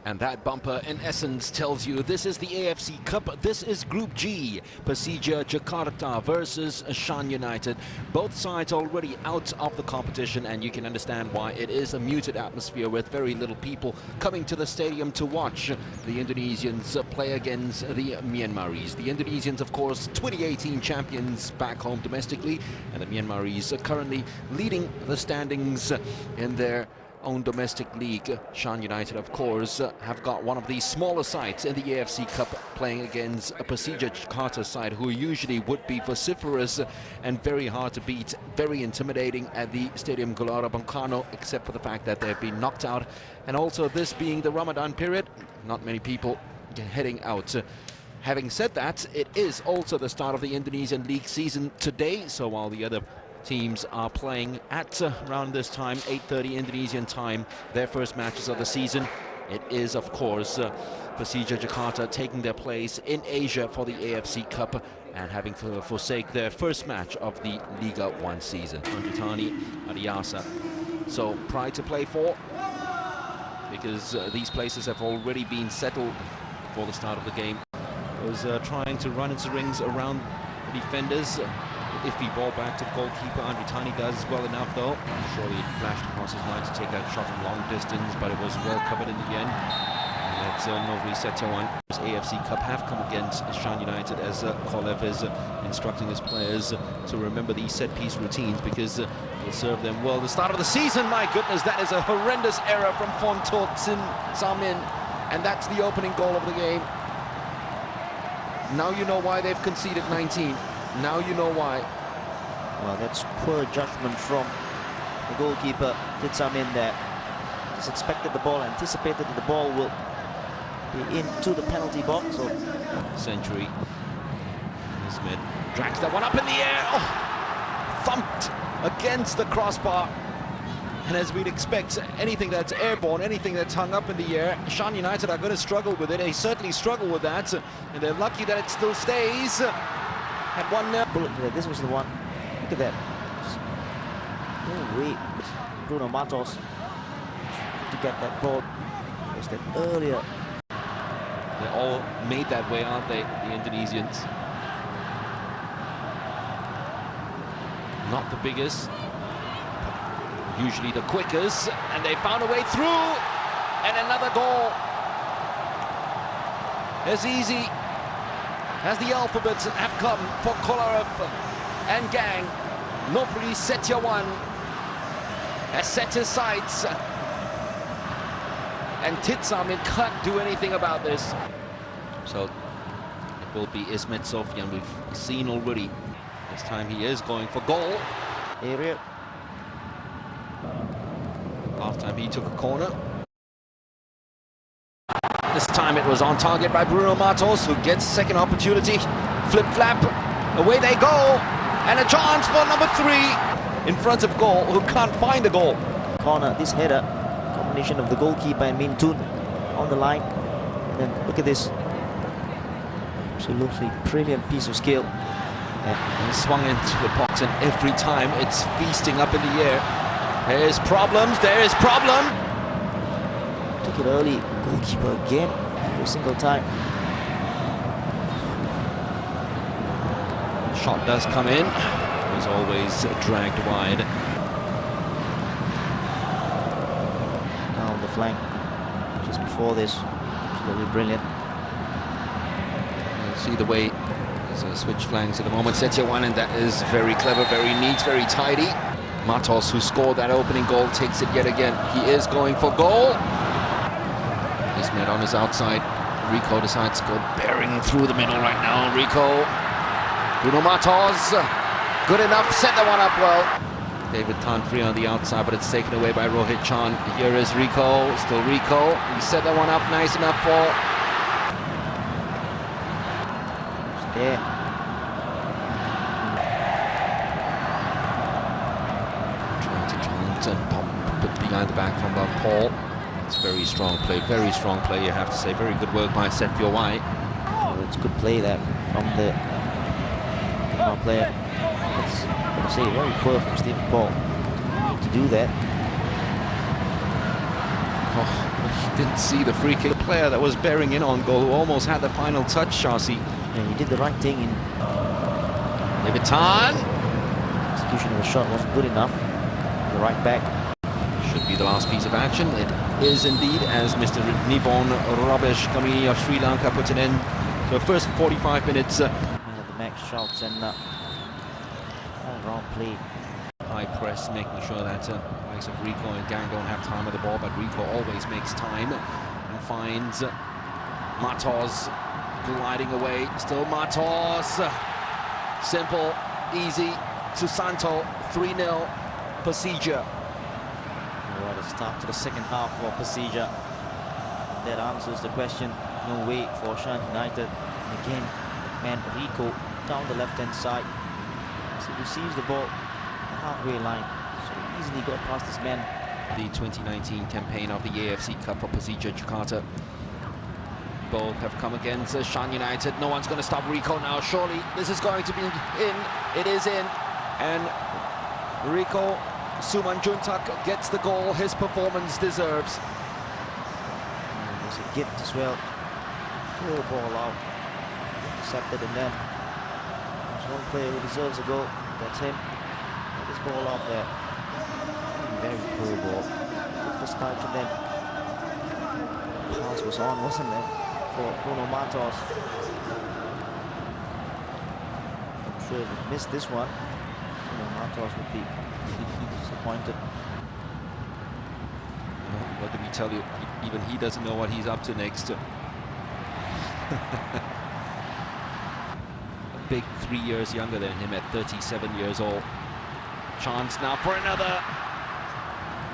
And that bumper, in essence, tells you this is the AFC Cup. This is Group G. Persija Jakarta versus Shan United. Both sides already out of the competition, and you can understand why it is a muted atmosphere with very little people coming to the stadium to watch the Indonesians play against the Myanmaris. The Indonesians, of course, 2018 champions back home domestically, and the Myanmaris are currently leading the standings in their own domestic league. Shan United, of course, have got one of the smaller sides in the AFC Cup, playing against a Persija Jakarta side who usually would be vociferous and very hard to beat, very intimidating at the Stadium Gelora Bung Karno, except for the fact that they've been knocked out, and also this being the Ramadan period, not many people heading out. Having said that, it is also the start of the Indonesian league season today, so while the other teams are playing at around this time, 8:30 Indonesian time, their first matches of the season, it is, of course, Persija Jakarta taking their place in Asia for the AFC Cup and having to forsake their first match of the Liga 1 season. Andritani Adiasa. So pride to play for, because these places have already been settled before the start of the game. Was trying to run its rings around the defenders. Iffy ball back to goalkeeper. Andritani does well enough though. Surely it flashed across his mind to take that shot from long distance, but it was well covered in the end. And that's Novri Setiawan. AFC Cup have come against Shan United, as Kolev is instructing his players to remember these set-piece routines, because it'll serve them well. The start of the season, my goodness, that is a horrendous error from Fontot Sin Samin, and that's the opening goal of the game. Now you know why they've conceded 19. Now you know why. Well, that's poor judgment from the goalkeeper. Did some in there. Just expected the ball, anticipated that the ball will be into the penalty box. So Century. Smith drags that one up in the air. Oh, thumped against the crossbar. And as we'd expect, anything that's airborne, anything that's hung up in the air, Shan United are going to struggle with it. They certainly struggle with that, and they're lucky that it still stays. Had 1-0. This was the one. Look at that. Oh, wait. Bruno Matos to get that ball. Was that earlier? They're all made that way, aren't they, the Indonesians? Not the biggest, but usually the quickest, and they found a way through, and another goal. As easy as the alphabets have come for Kolarov and gang. Novri Setiawan has set his sights, and Titsamin can't do anything about this. So it will be Ismet Sofian, we've seen already. This time he is going for goal. Area. Last time he took a corner. This time it was on target by Bruno Matos, who gets second opportunity. Flip-flap, away they go, and a chance for number 3 in front of goal, who can't find the goal. Corner, this header, combination of the goalkeeper and Mintun on the line. And then look at this. Absolutely brilliant piece of skill. And he swung into the box, and every time it's feasting up in the air. There's problems, there is problem. Took it early, goalkeeper again, every single time. Shot does come in, as always dragged wide. Now on the flank, just before this, absolutely brilliant. You see the way there's a switch flanks at the moment. Setiawan, and that is very clever, very neat, very tidy. Matos, who scored that opening goal, takes it yet again. He is going for goal. Ismet on his outside. Rico decides to go bearing through the middle right now. Rico. Bruno Matos. Good enough. Set that one up well. David Tan free on the outside, but it's taken away by Rohit Chan. Here is Rico. Still Rico. He set that one up nice enough for. There. Trying to challenge and pop behind the back from Paul. It's very strong play, you have to say. Very good work by Setfio White. Well, it's good play there from the player. It's, I say, very poor from Stephen Paul to do that. Oh, Didn't see the free kick. The player that was bearing in on goal, who almost had the final touch, Chelsea. Yeah, he did the right thing in Levitan. execution of the shot wasn't good enough. The right back. Should be the last piece of action. It is indeed, as Mr. Nivon Rabesh Kamini of Sri Lanka puts it in. So first 45 minutes. The Max shouts and all round play. High press, making sure that likes of Rico and Gang don't have time with the ball, but Rico always makes time and finds Matos gliding away. Still Matos. Simple, easy. Susanto, 3-0. Persija. What a start to the second half for Persija. That answers the question. No way for Shan United. And again, man Rico down the left-hand side. As he receives the ball, the halfway line, so easily got past this man. The 2019 campaign of the AFC Cup for Persija Jakarta. Both have come against Shan United. No one's going to stop Rico now. Surely this is going to be in. It is in. And Rico Suman Juntak gets the goal his performance deserves. There's a gift as well. Throw the ball out. Intercepted, and then there's one player who deserves a goal. That's him. Get this ball out there. Very poor ball. Good first touch, and then pass was on, wasn't it, for Bruno Matos? I'm sure if he missed this one, Bruno Matos would be disappointed. What did we tell you? Even he doesn't know what he's up to next. A big 3 years younger than him at 37 years old. Chance now for another.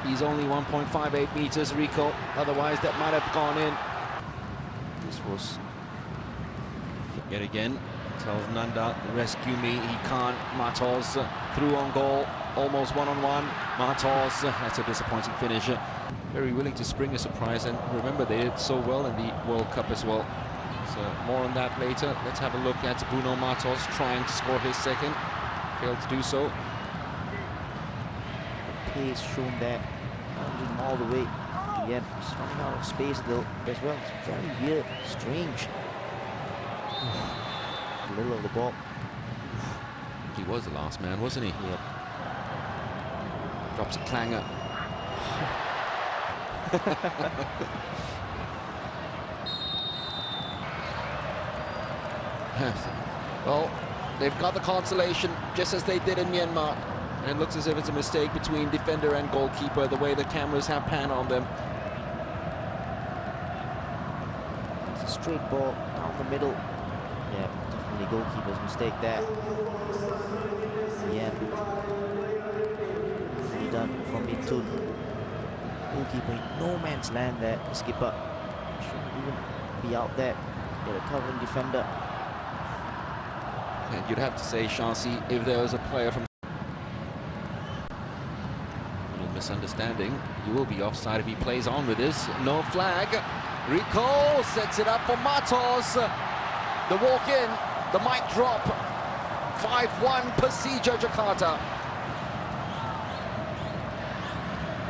He's only 1.58 meters, Rico. Otherwise, that might have gone in. This was yet again. Tells Nanda, rescue me. He can't. Matos through on goal. Almost one-on-one. Matos, that's a disappointing finish. Very willing to spring a surprise. And remember, they did so well in the World Cup as well. So more on that later. Let's have a look at Bruno Matos trying to score his second. Failed to do so. pace shown there, him all the way to the end. Just running out of space though as well. It's very weird, strange. The middle of the ball. He was the last man, wasn't he? Yep. Drops a clanger. Well, they've got the consolation just as they did in Myanmar. And it looks as if it's a mistake between defender and goalkeeper, the way the cameras have panned on them. It's a straight ball down the middle. Yeah, definitely goalkeeper's mistake there. Yeah. Fully done from Mitun. Goalkeeper in no man's land there. The skipper shouldn't even be out there. Get a covering defender. And you'd have to say, Shansi, if there was a player from misunderstanding, he will be offside if he plays on with this. No flag. Rico sets it up for Matos. The walk in, the mic drop. 5-1 Persija Jakarta.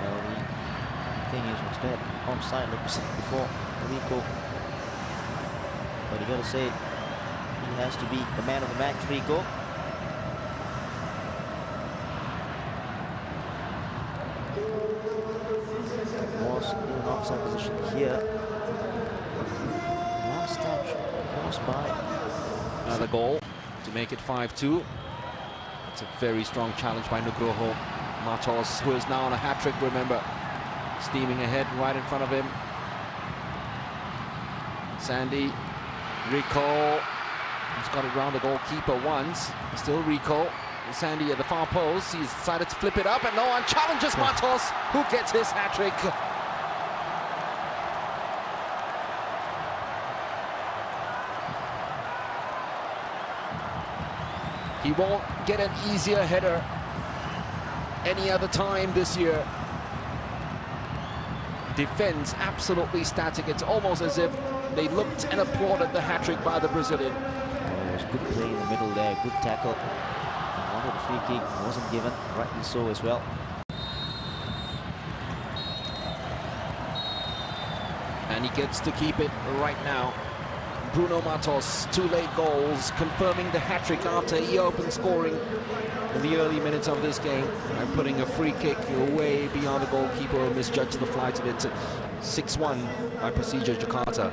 Well, the thing is, what's that offside like we said before, Rico. But you gotta say, he has to be the man of the match, Rico. Was in an offside position here. Last touch goes by. Another goal to make it 5-2. It's a very strong challenge by Nugroho. Matos, who is now on a hat-trick, remember. Steaming ahead right in front of him. Sandy. Rico. He's got it round the goalkeeper once. Still Rico. Sandy at the far post. He's decided to flip it up, and no one challenges Matos, who gets his hat-trick. He won't get an easier header any other time this year. Defense absolutely static. It's almost as if they looked and applauded the hat-trick by the Brazilian. It was good play in the middle there, good tackle. Wanted a free kick, wasn't given, rightly so as well. and he gets to keep it right now. Bruno Matos, 2 late goals, confirming the hat-trick after he opened scoring in the early minutes of this game by putting a free kick way beyond the goalkeeper, misjudged the flight of it. 6-1 by Persija Jakarta.